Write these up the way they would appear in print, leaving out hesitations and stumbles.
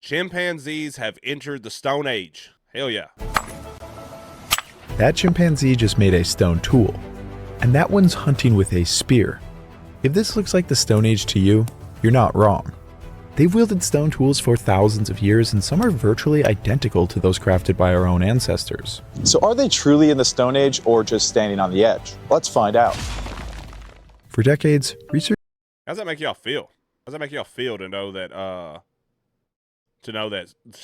Chimpanzees have entered the Stone Age. Hell yeah. That chimpanzee just made a stone tool, and that one's hunting with a spear. If this looks like the Stone Age to you, you're not wrong. They've wielded stone tools for thousands of years, and some are virtually identical to those crafted by our own ancestors. So are they truly in the Stone Age or just standing on the edge? Let's find out. For decades, research How's that make y'all feel? How's that make y'all feel to know that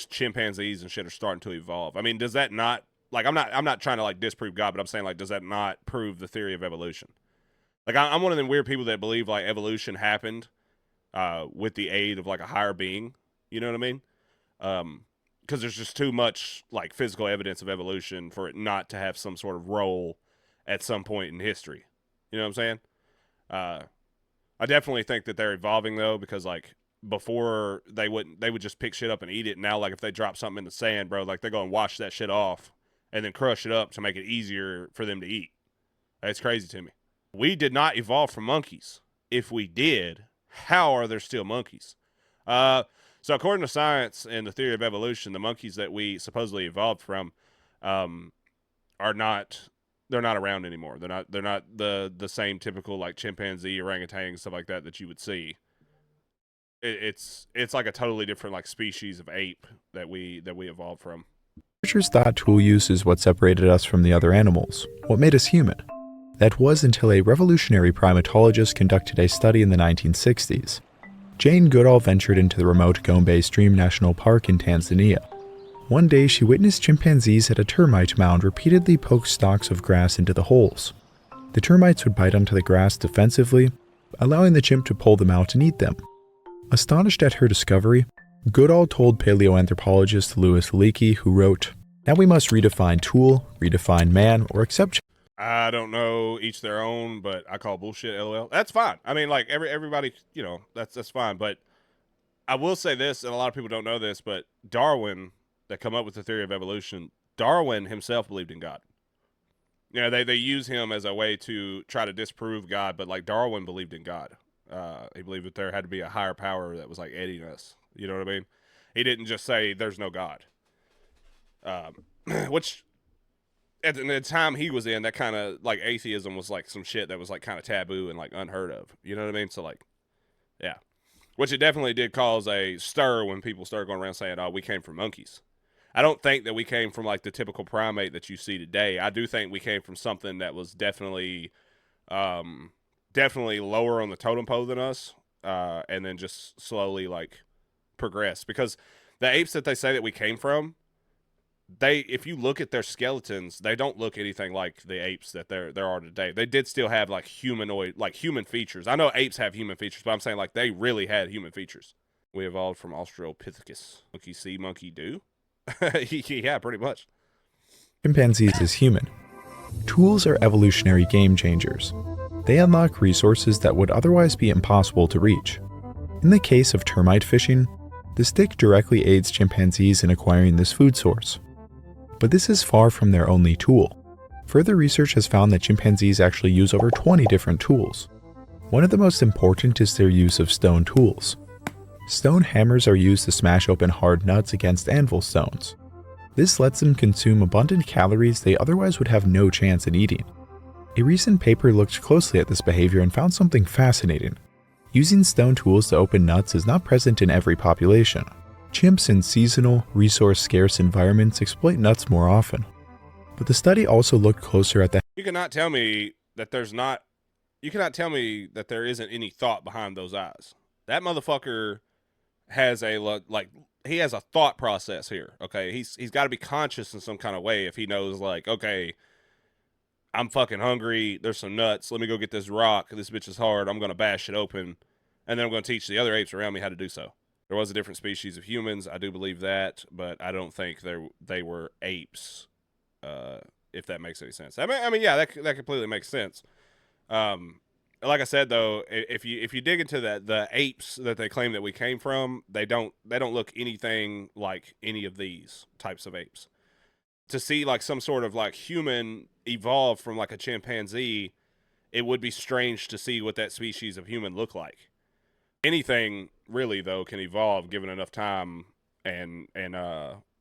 chimpanzees and shit are starting to evolve? I mean, does that not, like, I'm not trying to like disprove God, but I'm saying, like, does that not prove the theory of evolution? Like, I'm one of them weird people that believe like evolution happened with the aid of like a higher being. You know what I mean? Because there's just too much like physical evidence of evolution for it not to have some sort of role at some point in history. You know what I'm saying? I definitely think that they're evolving though, because like before they would just pick shit up and eat it. And now like if they drop something in the sand, bro, like they're going to wash that shit off and then crush it up to make it easier for them to eat. That's crazy to me. We did not evolve from monkeys. If we did, how are there still monkeys? So according to science and the theory of evolution, the monkeys that we supposedly evolved from are not, they're not around anymore. They're not the same typical like chimpanzee, orangutan, stuff like that you would see. It's like a totally different like species of ape that we evolved from. researchers thought tool use is what separated us from the other animals, what made us human. That was until a revolutionary primatologist conducted a study in the 1960s. Jane Goodall ventured into the remote Gombe Stream National Park in Tanzania. One day, she witnessed chimpanzees at a termite mound repeatedly poke stalks of grass into the holes. The termites would bite onto the grass defensively, allowing the chimp to pull them out and eat them. Astonished at her discovery, Goodall told paleoanthropologist Louis Leakey, who wrote, "Now we must redefine tool, redefine man, or accept." I don't know, each their own, but I call bullshit, LOL. That's fine. I mean, like everybody, you know, that's fine. But I will say this, and a lot of people don't know this, but Darwin, that come up with the theory of evolution, Darwin himself believed in God. You know, they use him as a way to try to disprove God, but like Darwin believed in God. He believed that there had to be a higher power that was like aiding us. You know what I mean? He didn't just say there's no God. Which at the time he was in, that kind of like atheism was like some shit that was like kind of taboo and like unheard of. You know what I mean? So like, yeah. Which it definitely did cause a stir when people started going around saying, "Oh, we came from monkeys." I don't think that we came from like the typical primate that you see today. I do think we came from something that was definitely lower on the totem pole than us, and then just slowly like progressed. Because the apes that they say that we came from, if you look at their skeletons, they don't look anything like the apes that there are today. They did still have like humanoid, like human features. I know apes have human features, but I'm saying like they really had human features. We evolved from Australopithecus. Monkey see, monkey do. Yeah, pretty much. Chimpanzees is human. Tools are evolutionary game changers. They unlock resources that would otherwise be impossible to reach. In the case of termite fishing, the stick directly aids chimpanzees in acquiring this food source. But this is far from their only tool. Further research has found that chimpanzees actually use over 20 different tools. One of the most important is their use of stone tools. Stone hammers are used to smash open hard nuts against anvil stones. This lets them consume abundant calories they otherwise would have no chance in eating. A recent paper looked closely at this behavior and found something fascinating. Using stone tools to open nuts is not present in every population. Chimps in seasonal, resource-scarce environments exploit nuts more often. But the study also looked closer at the You cannot tell me that you cannot tell me that there isn't any thought behind those eyes. That motherfucker has he has a thought process here. Okay, he's got to be conscious in some kind of way if he knows like, okay, I'm fucking hungry, there's some nuts, let me go get this rock, this bitch is hard, I'm gonna bash it open, and then I'm gonna teach the other apes around me how to do so. There was a different species of humans, I do believe that, but I don't think they were apes, if that makes any sense. I mean yeah, that completely makes sense. Like I said though, if you dig into the apes that they claim that we came from, they don't look anything like any of these types of apes. To see like some sort of like human evolve from like a chimpanzee, it would be strange to see what that species of human look like. Anything really though can evolve given enough time. and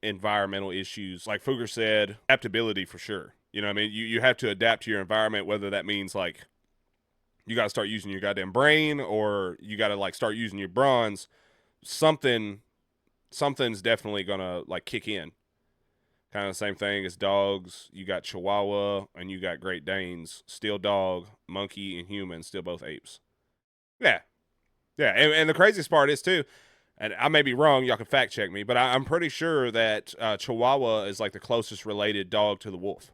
environmental issues. Like Fugger said, adaptability for sure. You know what I mean? You have to adapt to your environment, whether that means like you got to start using your goddamn brain or you got to like start using your bronze. Something's definitely gonna like kick in. Kind of the same thing as dogs. You got Chihuahua and you got Great Danes. Still dog, monkey, and human. Still both apes. Yeah. Yeah. And the craziest part is, too, and I may be wrong. Y'all can fact check me. But I'm pretty sure that Chihuahua is like the closest related dog to the wolf.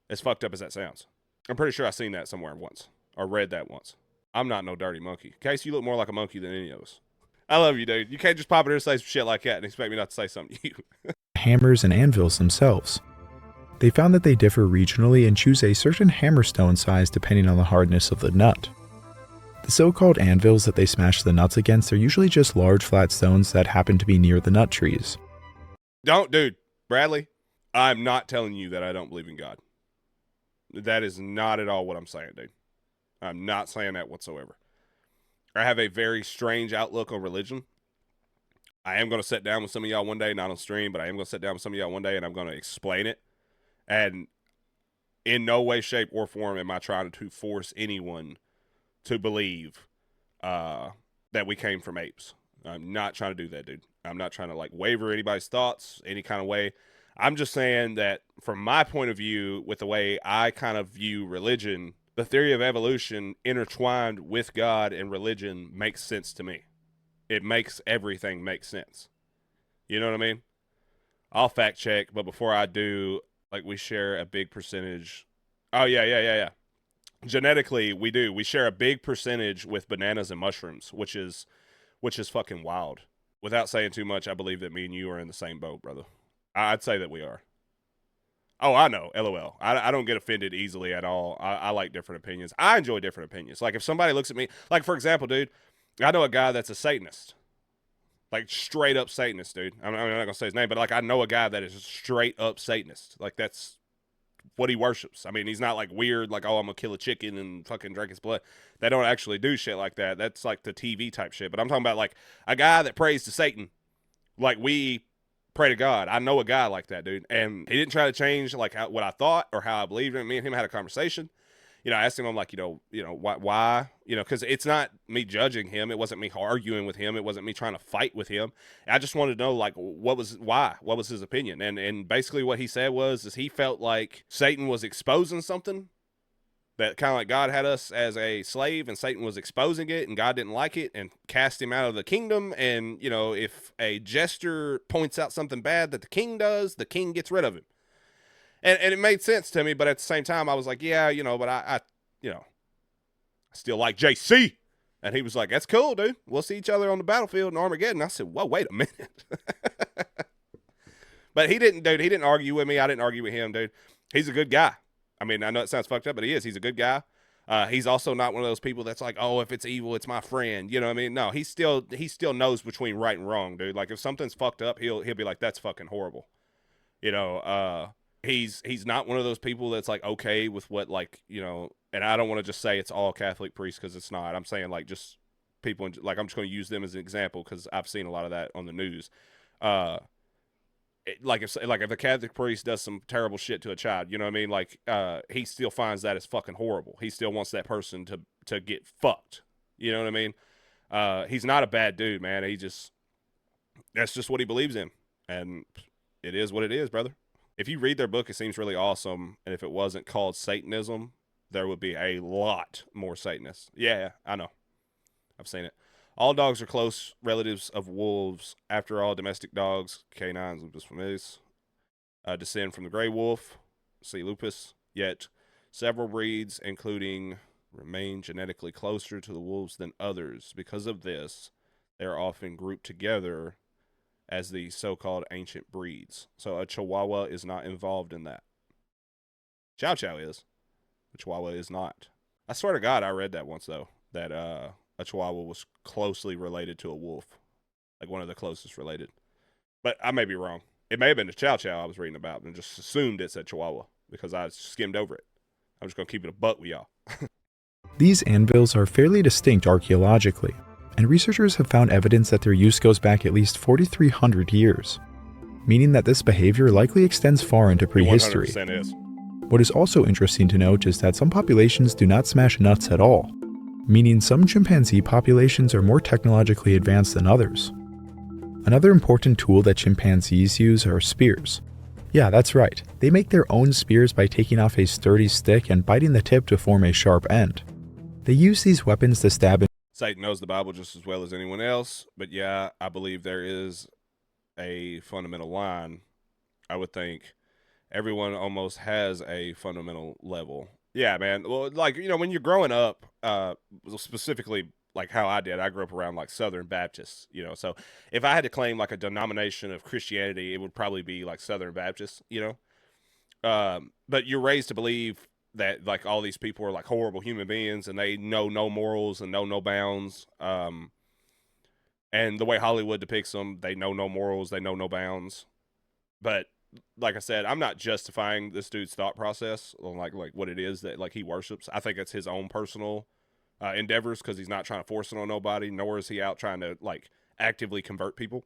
As fucked up as that sounds. I'm pretty sure I've seen that somewhere once. Or read that once. I'm not no dirty monkey. Case, you look more like a monkey than any of us. I love you, dude. You can't just pop in here and say some shit like that and expect me not to say something to you. Hammers and anvils themselves. They found that they differ regionally and choose a certain hammerstone size depending on the hardness of the nut. The so-called anvils that they smash the nuts against are usually just large flat stones that happen to be near the nut trees. Dude, Bradley, I'm not telling you that I don't believe in God. That is not at all what I'm saying, dude. I'm not saying that whatsoever. I have a very strange outlook on religion. I am going to sit down with some of y'all one day, not on stream, but I am going to sit down with some of y'all one day and I'm going to explain it. And in no way, shape, or form am I trying to force anyone to believe that we came from apes. I'm not trying to do that, dude. I'm not trying to like waver anybody's thoughts any kind of way. I'm just saying that from my point of view, with the way I kind of view religion, the theory of evolution intertwined with God and religion makes sense to me. It makes everything make sense. You know what I mean? I'll fact check, but before I do, like we share a big percentage. Oh, yeah. Genetically, we do. We share a big percentage with bananas and mushrooms, which is fucking wild. Without saying too much, I believe that me and you are in the same boat, brother. I'd say that we are. Oh, I know. LOL. I don't get offended easily at all. I like different opinions. I enjoy different opinions. Like if somebody looks at me, like for example, dude, I know a guy that's a Satanist. Like straight up Satanist, dude. I'm not going to say his name, but like I know a guy that is a straight up Satanist. Like that's what he worships. I mean, he's not like weird, like, oh, I'm going to kill a chicken and fucking drink his blood. They don't actually do shit like that. That's like the TV type shit. But I'm talking about like a guy that prays to Satan. Like we pray to God. I know a guy like that, dude. And he didn't try to change like what I thought or how I believed in. Me and him had a conversation. You know, I asked him, I'm like, why? You know, because it's not me judging him. It wasn't me arguing with him. It wasn't me trying to fight with him. I just wanted to know, like, why? What was his opinion? And basically what he said is he felt like Satan was exposing something that kind of like God had us as a slave and Satan was exposing it and God didn't like it and cast him out of the kingdom. And, you know, if a jester points out something bad that the king does, the king gets rid of him. And it made sense to me, but at the same time, I was like, yeah, you know, but I still like JC. And he was like, that's cool, dude. We'll see each other on the battlefield in Armageddon. I said, whoa, wait a minute. But he didn't argue with me. I didn't argue with him, dude. He's a good guy. I mean, I know it sounds fucked up, but he is. He's a good guy. He's also not one of those people that's like, oh, if it's evil, it's my friend. You know what I mean? No, he still knows between right and wrong, dude. Like if something's fucked up, he'll be like, that's fucking horrible. You know, he's not one of those people that's like okay with what, like, you know, and I don't want to just say it's all Catholic priests because it's not. I'm saying like just people, like I'm just going to use them as an example because I've seen a lot of that on the news. Like if a Catholic priest does some terrible shit to a child, you know what I mean? Like he still finds that as fucking horrible. He still wants that person to get fucked. You know what I mean? He's not a bad dude, man. That's just what he believes in, and it is what it is, brother. If you read their book, it seems really awesome. And if it wasn't called Satanism, there would be a lot more Satanists. Yeah, I know. I've seen it. All dogs are close relatives of wolves. After all, domestic dogs, canines, lupus familis, descend from the gray wolf, C. lupus. Yet, several breeds, including, remain genetically closer to the wolves than others. Because of this, they are often grouped together as the so-called ancient breeds. So a Chihuahua is not involved in that. Chow Chow is. A Chihuahua is not. I swear to God, I read that once, though, that a Chihuahua was closely related to a wolf. Like one of the closest related. But I may be wrong. It may have been the Chow Chow I was reading about and just assumed it's a Chihuahua because I skimmed over it. I'm just going to keep it a buck with y'all. These anvils are fairly distinct archaeologically, and researchers have found evidence that their use goes back at least 4,300 years, meaning that this behavior likely extends far into prehistory. 100% is. What is also interesting to note is that some populations do not smash nuts at all, meaning some chimpanzee populations are more technologically advanced than others. Another important tool that chimpanzees use are spears. Yeah, that's right, they make their own spears by taking off a sturdy stick and biting the tip to form a sharp end. They use these weapons to stab in. Satan knows the Bible just as well as anyone else, but yeah, I believe there is a fundamental line. I would think everyone almost has a fundamental level. Yeah, man. Well, like, you know, when you're growing up, specifically like how I did, I grew up around like Southern Baptists, you know. So if I had to claim like a denomination of Christianity, it would probably be like Southern Baptist, you know. But you're raised to believe that like all these people are like horrible human beings and they know no morals and know no bounds. And the way Hollywood depicts them, they know no morals, they know no bounds. But like I said, I'm not justifying this dude's thought process on like what it is that like he worships. I think it's his own personal endeavors, because he's not trying to force it on nobody, nor is he out trying to like actively convert people.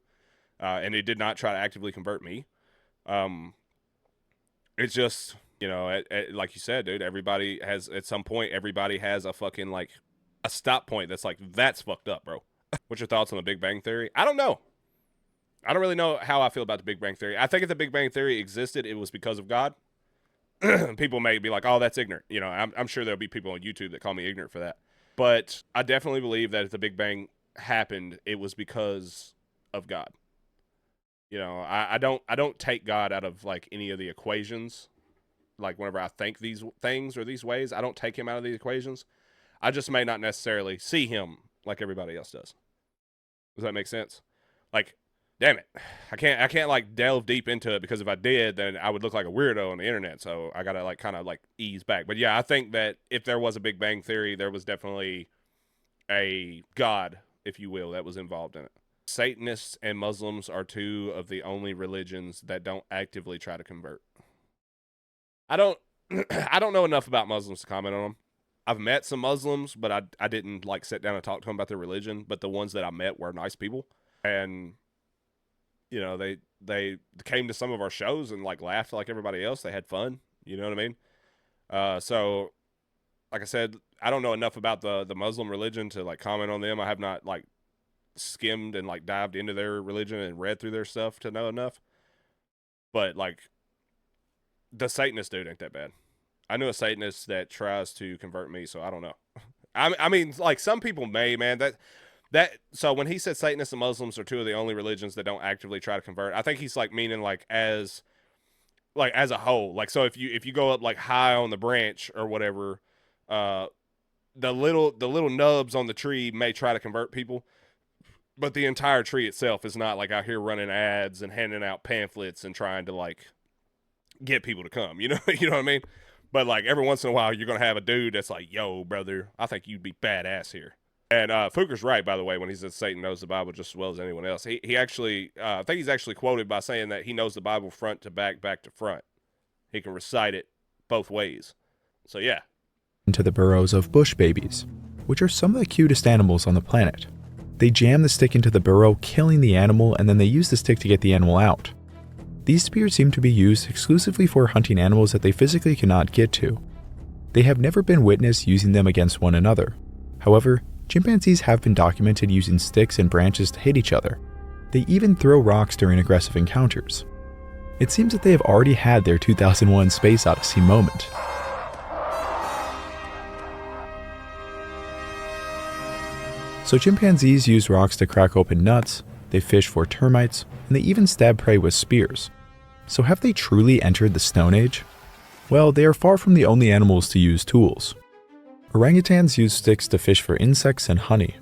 And he did not try to actively convert me. It's just, you know, like you said, dude, everybody has, at some point, everybody has a fucking like a stop point that's like, that's fucked up, bro. What's your thoughts on the Big Bang Theory? I don't know. I don't really know how I feel about the Big Bang Theory. I think if the Big Bang Theory existed, it was because of God. People may be like, oh, that's ignorant. You know, I'm sure there'll be people on YouTube that call me ignorant for that. But I definitely believe that if the Big Bang happened, it was because of God. You know, I don't take God out of like any of the equations. Like whenever I think these things or these ways, I don't take him out of the equations. I just may not necessarily see him like everybody else does. Does that make sense? Like, damn it, I can't like delve deep into it, because if I did, then I would look like a weirdo on the internet. So I gotta like kind of like ease back. But yeah, I think that if there was a Big Bang Theory, there was definitely a God, if you will, that was involved in it. Satanists and Muslims are two of the only religions that don't actively try to convert. I don't I don't know enough about Muslims to comment on them. I've met some Muslims, but I didn't like sit down and talk to them about their religion. But the ones that I met were nice people, and you know, they came to some of our shows and like laughed like everybody else. They had fun. You know what I mean? So like I said, I don't know enough about the Muslim religion to like comment on them. I have not like skimmed and like dived into their religion and read through their stuff to know enough. But like the Satanist dude ain't that bad. I knew a Satanist that tries to convert me, so I don't know. I mean, like some people may, man. So when he said Satanists and Muslims are two of the only religions that don't actively try to convert, I think he's like meaning like as a whole. Like, so if you go up like high on the branch or whatever, the little nubs on the tree may try to convert people, but the entire tree itself is not like out here running ads and handing out pamphlets and trying to like get people to come. You know, you know what I mean? But like every once in a while, you're gonna have a dude that's like, "Yo, brother, I think you'd be badass here." And Fuker's right, by the way, when he says Satan knows the Bible just as well as anyone else. He actually, I think he's actually quoted by saying that he knows the Bible front to back, back to front. He can recite it both ways. So yeah. Into the burrows of bush babies, which are some of the cutest animals on the planet. They jam the stick into the burrow, killing the animal, and then they use the stick to get the animal out. These spears seem to be used exclusively for hunting animals that they physically cannot get to. They have never been witnessed using them against one another. However, chimpanzees have been documented using sticks and branches to hit each other. They even throw rocks during aggressive encounters. It seems that they have already had their 2001 Space Odyssey moment. So chimpanzees use rocks to crack open nuts, they fish for termites, and they even stab prey with spears. So have they truly entered the Stone Age? Well, they are far from the only animals to use tools. Orangutans use sticks to fish for insects and honey.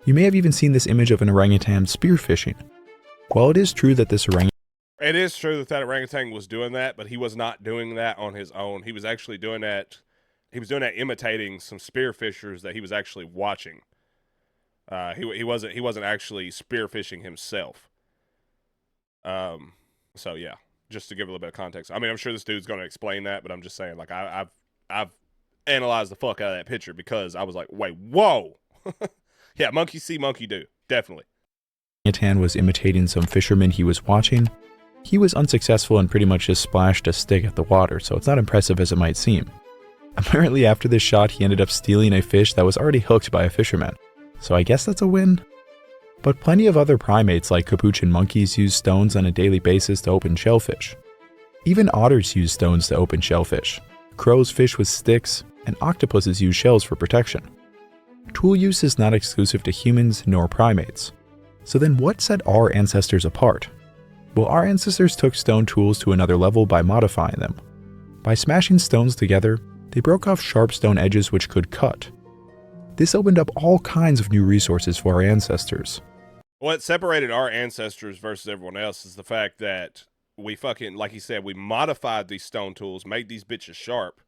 You may have even seen this image of an orangutan spearfishing. While it is true that this orangutan was doing that, but he was not doing that on his own. He was actually doing that. He was doing that imitating some spearfishers that he was actually watching. He wasn't actually spearfishing himself. So yeah, just to give a little bit of context. I mean, I'm sure this dude's going to explain that, but I'm just saying, like, I've analyzed the fuck out of that picture because I was like, wait, whoa. Yeah, monkey see, monkey do. Definitely. Orangutan was imitating some fisherman he was watching. He was unsuccessful and pretty much just splashed a stick at the water, so it's not impressive as it might seem. Apparently after this shot, he ended up stealing a fish that was already hooked by a fisherman. So I guess that's a win? But plenty of other primates like capuchin monkeys use stones on a daily basis to open shellfish. Even otters use stones to open shellfish. Crows fish with sticks, and octopuses use shells for protection. Tool use is not exclusive to humans nor primates. So then what set our ancestors apart? Well, our ancestors took stone tools to another level by modifying them. By smashing stones together, they broke off sharp stone edges which could cut. This opened up all kinds of new resources for our ancestors. What separated our ancestors versus everyone else is the fact that we fucking, like he said, we modified these stone tools, made these bitches sharp,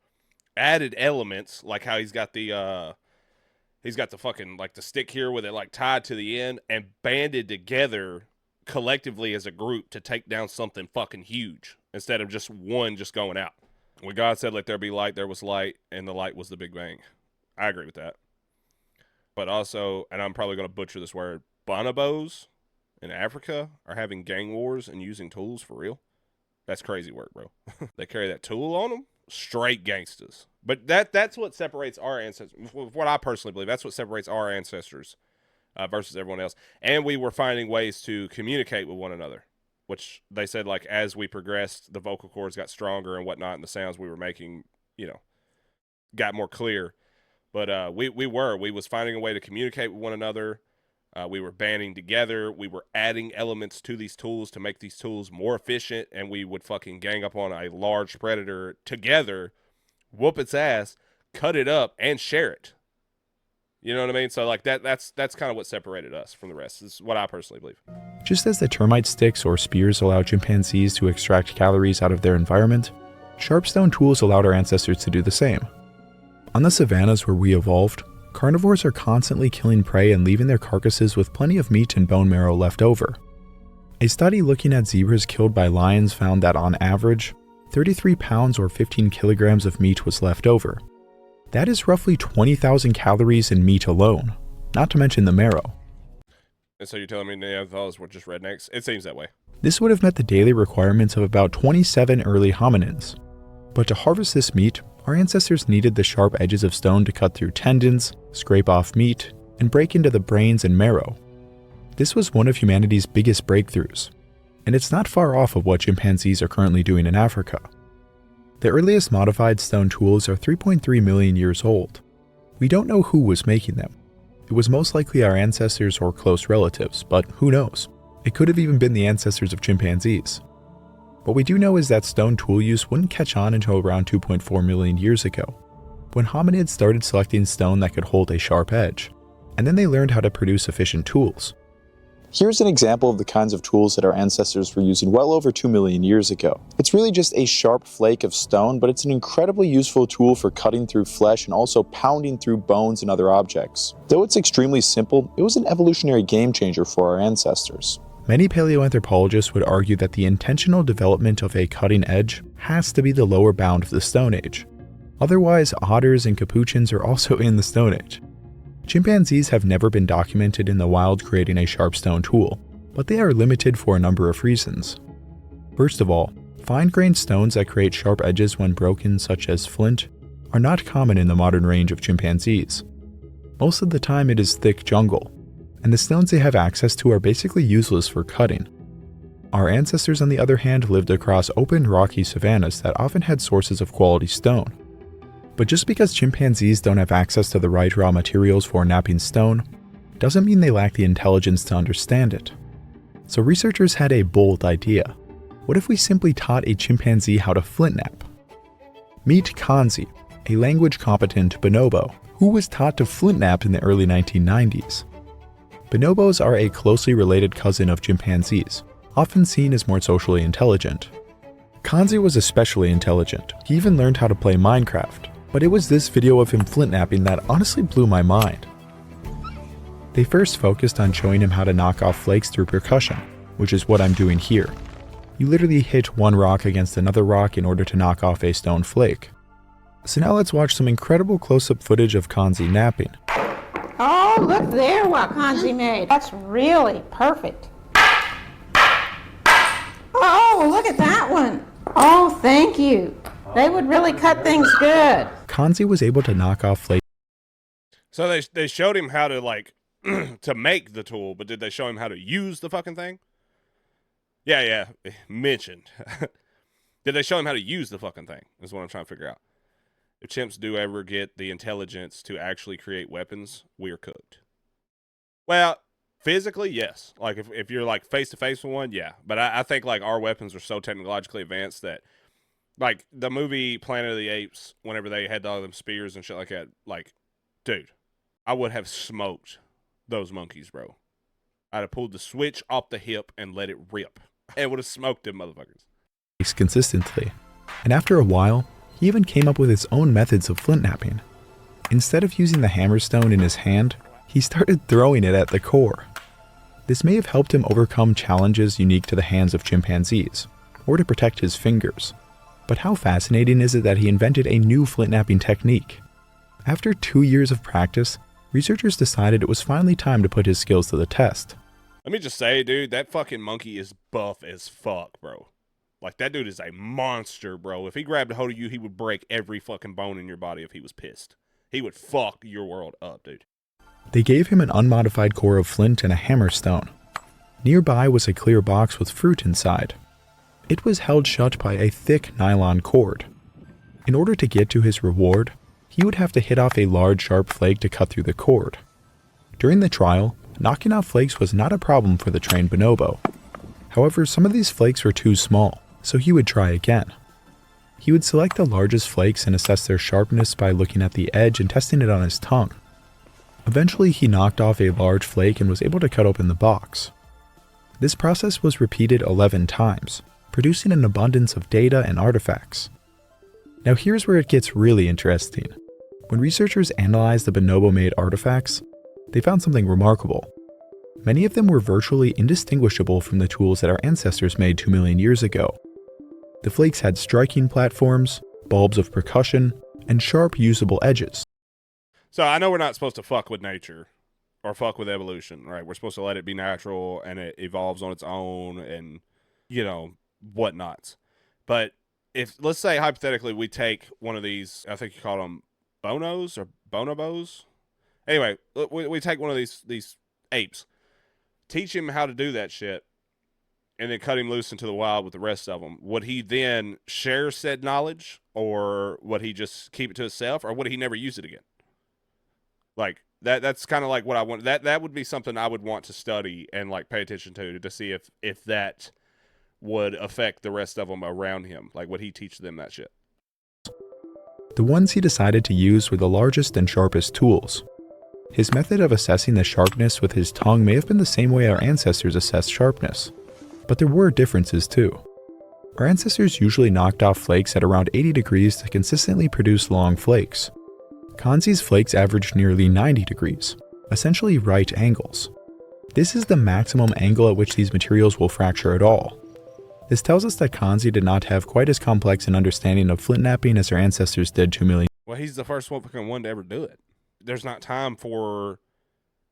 added elements, like how he's got the fucking, like, the stick here with it, like, tied to the end, and banded together collectively as a group to take down something fucking huge, instead of just one just going out. When God said, let there be light, there was light, and the light was the Big Bang. I agree with that. But also, and I'm probably going to butcher this word, bonobos in Africa are having gang wars and using tools for real. That's crazy work, bro. They carry that tool on them. Straight gangsters. But that's what separates our ancestors. What I personally believe, that's what separates our ancestors versus everyone else. And we were finding ways to communicate with one another, which they said, like, as we progressed, the vocal cords got stronger and whatnot, and the sounds we were making, you know, got more clear. But we was finding a way to communicate with one another. We were banding together. We were adding elements to these tools to make these tools more efficient, and we would fucking gang up on a large predator together, whoop its ass, cut it up, and share it. You know what I mean? So, like, that's kind of what separated us from the rest. This is what I personally believe. Just as the termite sticks or spears allow chimpanzees to extract calories out of their environment, sharp stone tools allowed our ancestors to do the same. On the savannas where we evolved, carnivores are constantly killing prey and leaving their carcasses with plenty of meat and bone marrow left over. A study looking at zebras killed by lions found that on average, 33 pounds or 15 kilograms of meat was left over. That is roughly 20,000 calories in meat alone, not to mention the marrow. And so you're telling me Neanderthals were just rednecks? It seems that way. This would have met the daily requirements of about 27 early hominins. But to harvest this meat, our ancestors needed the sharp edges of stone to cut through tendons, scrape off meat, and break into the brains and marrow. This was one of humanity's biggest breakthroughs, and it's not far off of what chimpanzees are currently doing in Africa. The earliest modified stone tools are 3.3 million years old. We don't know who was making them. It was most likely our ancestors or close relatives, but who knows? It could have even been the ancestors of chimpanzees. What we do know is that stone tool use wouldn't catch on until around 2.4 million years ago, when hominids started selecting stone that could hold a sharp edge, and then they learned how to produce efficient tools. Here's an example of the kinds of tools that our ancestors were using well over 2 million years ago. It's really just a sharp flake of stone, but it's an incredibly useful tool for cutting through flesh and also pounding through bones and other objects. Though it's extremely simple, it was an evolutionary game changer for our ancestors. Many paleoanthropologists would argue that the intentional development of a cutting edge has to be the lower bound of the Stone Age. Otherwise, otters and capuchins are also in the Stone Age. Chimpanzees have never been documented in the wild creating a sharp stone tool, but they are limited for a number of reasons. First of all, fine-grained stones that create sharp edges when broken, such as flint, are not common in the modern range of chimpanzees. Most of the time it is thick jungle, and the stones they have access to are basically useless for cutting. Our ancestors, on the other hand, lived across open, rocky savannas that often had sources of quality stone. But just because chimpanzees don't have access to the right raw materials for knapping stone, doesn't mean they lack the intelligence to understand it. So researchers had a bold idea. What if we simply taught a chimpanzee how to flint knap? Meet Kanzi, a language-competent bonobo, who was taught to flint knap in the early 1990s. Bonobos are a closely related cousin of chimpanzees, often seen as more socially intelligent. Kanzi was especially intelligent. He even learned how to play Minecraft. But it was this video of him flint knapping that honestly blew my mind. They first focused on showing him how to knock off flakes through percussion, which is what I'm doing here. You literally hit one rock against another rock in order to knock off a stone flake. So now let's watch some incredible close-up footage of Kanzi napping. Oh, look there what Kanzi made. That's really perfect. Oh, look at that one. Oh, thank you. They would really cut things good. Kanzi was able to knock off flakes. So they showed him how to, like, to make the tool, but did they show him how to use the fucking thing? Yeah, mentioned. Did they show him how to use the fucking thing? Is what I'm trying to figure out. If chimps do ever get the intelligence to actually create weapons, we're cooked. Well, physically, yes. Like, if you're, like, face-to-face with one, yeah. But I think, like, our weapons are so technologically advanced that, like, the movie Planet of the Apes, whenever they had all them spears and shit like that, like, dude, I would have smoked those monkeys, bro. I'd have pulled the switch off the hip and let it rip. And would have smoked them motherfuckers. Consistently. And after a while, he even came up with his own methods of flint knapping. Instead of using the hammerstone in his hand, he started throwing it at the core. This may have helped him overcome challenges unique to the hands of chimpanzees, or to protect his fingers. But how fascinating is it that he invented a new flint knapping technique? After 2 years of practice, researchers decided it was finally time to put his skills to the test. Let me just say, dude, that fucking monkey is buff as fuck, bro. Like, that dude is a monster, bro. If he grabbed a hold of you, he would break every fucking bone in your body if he was pissed. He would fuck your world up, dude. They gave him an unmodified core of flint and a hammerstone. Nearby was a clear box with fruit inside. It was held shut by a thick nylon cord. In order to get to his reward, he would have to hit off a large sharp flake to cut through the cord. During the trial, knocking off flakes was not a problem for the trained bonobo. However, some of these flakes were too small, so he would try again. He would select the largest flakes and assess their sharpness by looking at the edge and testing it on his tongue. Eventually, he knocked off a large flake and was able to cut open the box. This process was repeated 11 times, producing an abundance of data and artifacts. Now here's where it gets really interesting. When researchers analyzed the bonobo-made artifacts, they found something remarkable. Many of them were virtually indistinguishable from the tools that our ancestors made 2 million years ago. The flakes had striking platforms, bulbs of percussion, and sharp usable edges. So I know we're not supposed to fuck with nature or fuck with evolution, right? We're supposed to let it be natural and it evolves on its own and, you know, whatnots. But if, let's say hypothetically, we take one of these, I think you call them bonos or bonobos. Anyway, we take one of these apes, teach him how to do that shit, and then cut him loose into the wild with the rest of them. Would he then share said knowledge, or would he just keep it to himself, or would he never use it again? Like, that's kind of like what I want. That would be something I would want to study and, like, pay attention to see if that would affect the rest of them around him. Like, would he teach them that shit? The ones he decided to use were the largest and sharpest tools. His method of assessing the sharpness with his tongue may have been the same way our ancestors assessed sharpness. But there were differences too. Our ancestors usually knocked off flakes at around 80 degrees to consistently produce long flakes. Kanzi's flakes averaged nearly 90 degrees, essentially right angles. This is the maximum angle at which these materials will fracture at all. This tells us that Kanzi did not have quite as complex an understanding of flint knapping as our ancestors did 2 million. Well, he's the first one to ever do it. There's not time for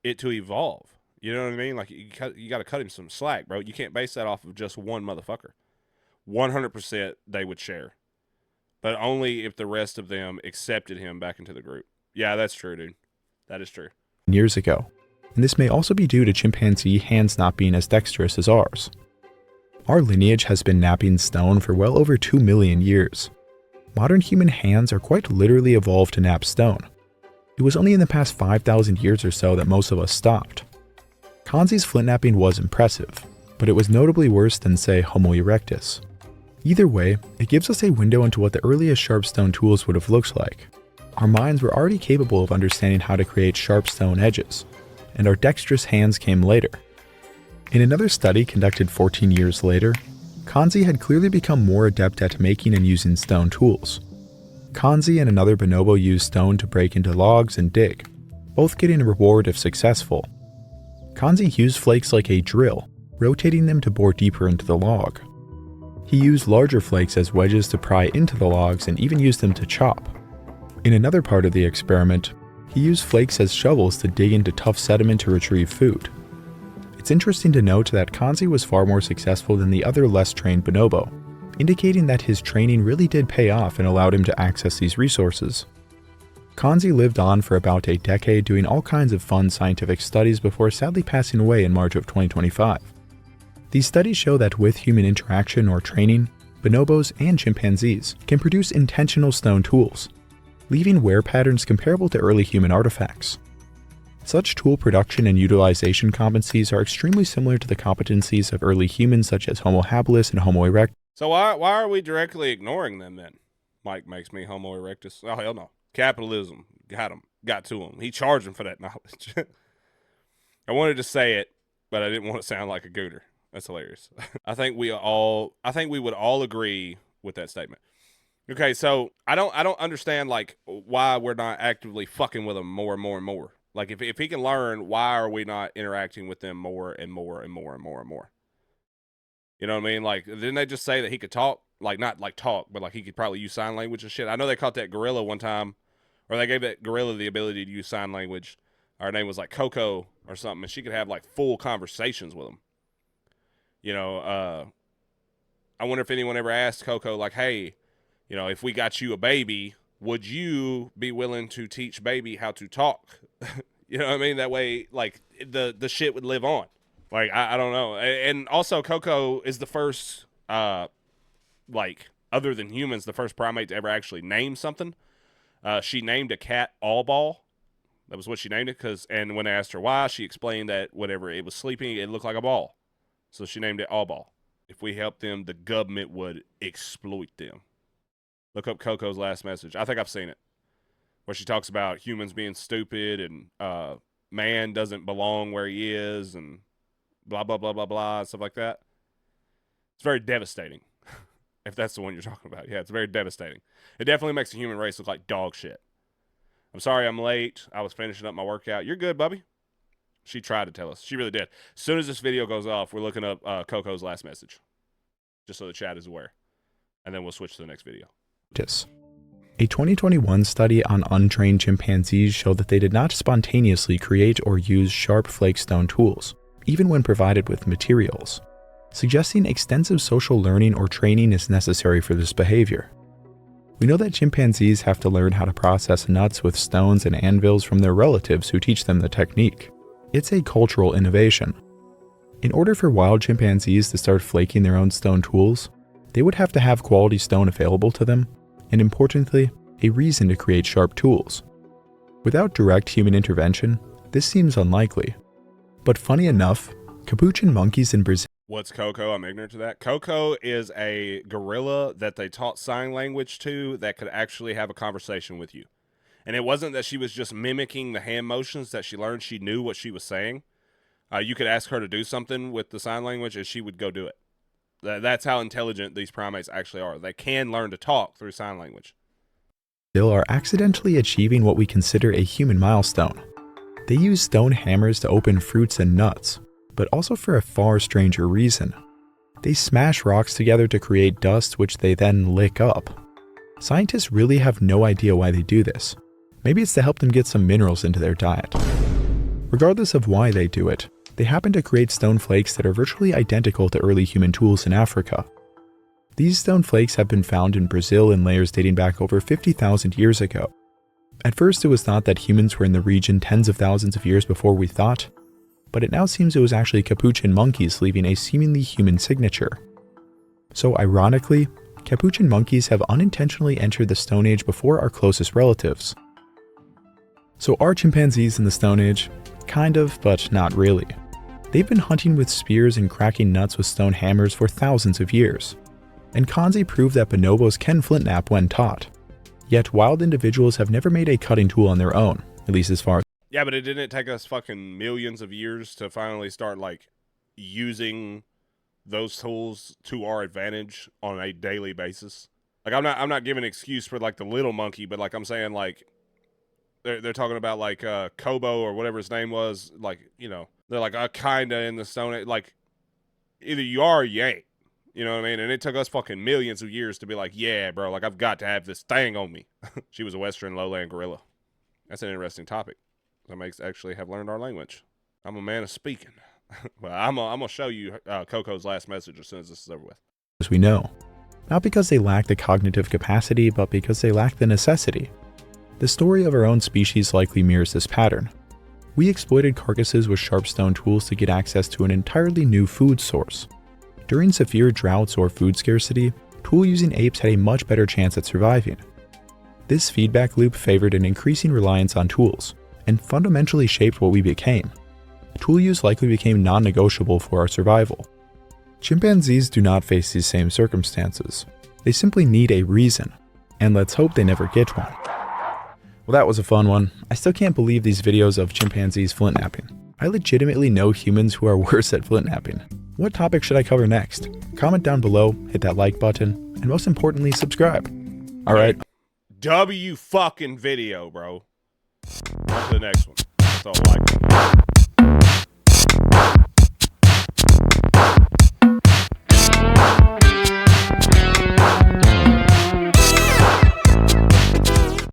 it to evolve. You know what I mean? Like, you got to cut him some slack, bro. You can't base that off of just one motherfucker. 100% they would share. But only if the rest of them accepted him back into the group. Yeah, that's true, dude. That is true. Years ago. And this may also be due to chimpanzee hands not being as dexterous as ours. Our lineage has been knapping stone for well over 2 million years. Modern human hands are quite literally evolved to knap stone. It was only in the past 5,000 years or so that most of us stopped. Kanzi's flint knapping was impressive, but it was notably worse than, say, Homo erectus. Either way, it gives us a window into what the earliest sharp stone tools would have looked like. Our minds were already capable of understanding how to create sharp stone edges, and our dexterous hands came later. In another study conducted 14 years later, Kanzi had clearly become more adept at making and using stone tools. Kanzi and another bonobo used stone to break into logs and dig, both getting a reward if successful. Kanzi used flakes like a drill, rotating them to bore deeper into the log. He used larger flakes as wedges to pry into the logs and even used them to chop. In another part of the experiment, He used flakes as shovels to dig into tough sediment to retrieve food. It's interesting to note that Kanzi was far more successful than the other less trained bonobo, indicating that his training really did pay off and allowed him to access these resources. Kanzi lived on for about a decade doing all kinds of fun scientific studies before sadly passing away in March of 2025. These studies show that with human interaction or training, bonobos and chimpanzees can produce intentional stone tools, leaving wear patterns comparable to early human artifacts. Such tool production and utilization competencies are extremely similar to the competencies of early humans such as Homo habilis and Homo erectus. So why are we directly ignoring them then? Mike makes me Homo erectus. Oh, hell no. Capitalism. Got him. Got to him. He charged him for that knowledge. I wanted to say it, but I didn't want to sound like a gooter. That's hilarious. I think we would all agree with that statement. Okay, so I don't understand like why we're not actively fucking with them more and more and more. Like if he can learn, why are we not interacting with them more and more and more and more and more? You know what I mean? Like, didn't they just say that he could talk? Like, not like talk, but like he could probably use sign language and shit. I know they caught that gorilla one time, or they gave that gorilla the ability to use sign language. Her name was like Coco or something, and she could have like full conversations with him. You know, I wonder if anyone ever asked Coco, like, hey, you know, if we got you a baby, would you be willing to teach baby how to talk? You know what I mean? That way, like, the shit would live on. Like, I don't know. And also, Coco is the first, like, other than humans, the first primate to ever actually name something. She named a cat All Ball. That was what she named it. And when I asked her why, she explained that whenever it was sleeping, it looked like a ball. So she named it All Ball. If we helped them, the government would exploit them. Look up Coco's last message. I think I've seen it. Where she talks about humans being stupid and man doesn't belong where he is and blah, blah, blah, blah, blah, stuff like that. It's very devastating. If that's the one you're talking about. Yeah, it's very devastating. It definitely makes the human race look like dog shit. I'm sorry I'm late. I was finishing up my workout. You're good, Bubby. She tried to tell us. She really did. As soon as this video goes off, we're looking up Coco's last message. Just so the chat is aware. And then we'll switch to the next video. A 2021 study on untrained chimpanzees showed that they did not spontaneously create or use sharp flake stone tools, even when provided with materials, suggesting extensive social learning or training is necessary for this behavior. We know that chimpanzees have to learn how to process nuts with stones and anvils from their relatives who teach them the technique. It's a cultural innovation. In order for wild chimpanzees to start flaking their own stone tools, they would have to have quality stone available to them, and importantly, a reason to create sharp tools. Without direct human intervention, this seems unlikely. But funny enough, capuchin monkeys in Brazil. What's Coco? I'm ignorant to that. Coco is a gorilla that they taught sign language to that could actually have a conversation with you. And it wasn't that she was just mimicking the hand motions that she learned. She knew what she was saying. You could ask her to do something with the sign language and she would go do it. That's how intelligent these primates actually are. They can learn to talk through sign language. Are accidentally achieving what we consider a human milestone. They use stone hammers to open fruits and nuts, but also for a far stranger reason. They smash rocks together to create dust which they then lick up. Scientists really have no idea why they do this. Maybe it's to help them get some minerals into their diet. Regardless of why they do it, they happen to create stone flakes that are virtually identical to early human tools in Africa. These stone flakes have been found in Brazil in layers dating back over 50,000 years ago. At first it was thought that humans were in the region tens of thousands of years before we thought, but it now seems it was actually capuchin monkeys leaving a seemingly human signature. So ironically, capuchin monkeys have unintentionally entered the Stone Age before our closest relatives. So are chimpanzees in the Stone Age? Kind of, but not really. They've been hunting with spears and cracking nuts with stone hammers for thousands of years. And Kanzi proved that bonobos can flint knap when taught. Yet wild individuals have never made a cutting tool on their own, at least as far as. Yeah, but it didn't take us fucking millions of years to finally start like using those tools to our advantage on a daily basis. Like I'm not giving an excuse for like the little monkey, but like I'm saying like they're talking about like Kobo or whatever his name was, like, you know, they're like kinda in the Stone Age, like either you are or you ain't. You know what I mean? And it took us fucking millions of years to be like, yeah, bro, like I've got to have this thing on me. She was a Western lowland gorilla. That's an interesting topic. That makes actually have learned our language. I'm a man of speaking. Well, I'm gonna show you Coco's last message as soon as this is over with. As we know, not because they lack the cognitive capacity, but because they lack the necessity. The story of our own species likely mirrors this pattern. We exploited carcasses with sharp stone tools to get access to an entirely new food source. During severe droughts or food scarcity, tool-using apes had a much better chance at surviving. This feedback loop favored an increasing reliance on tools, and fundamentally shaped what we became. Tool use likely became non-negotiable for our survival. Chimpanzees do not face these same circumstances. They simply need a reason, and let's hope they never get one. Well, that was a fun one. I still can't believe these videos of chimpanzees flint napping. I legitimately know humans who are worse at flint napping. What topic should I cover next? Comment down below, hit that like button, and most importantly, subscribe. Alright. W fucking video, bro. On to the next one. That's all I like.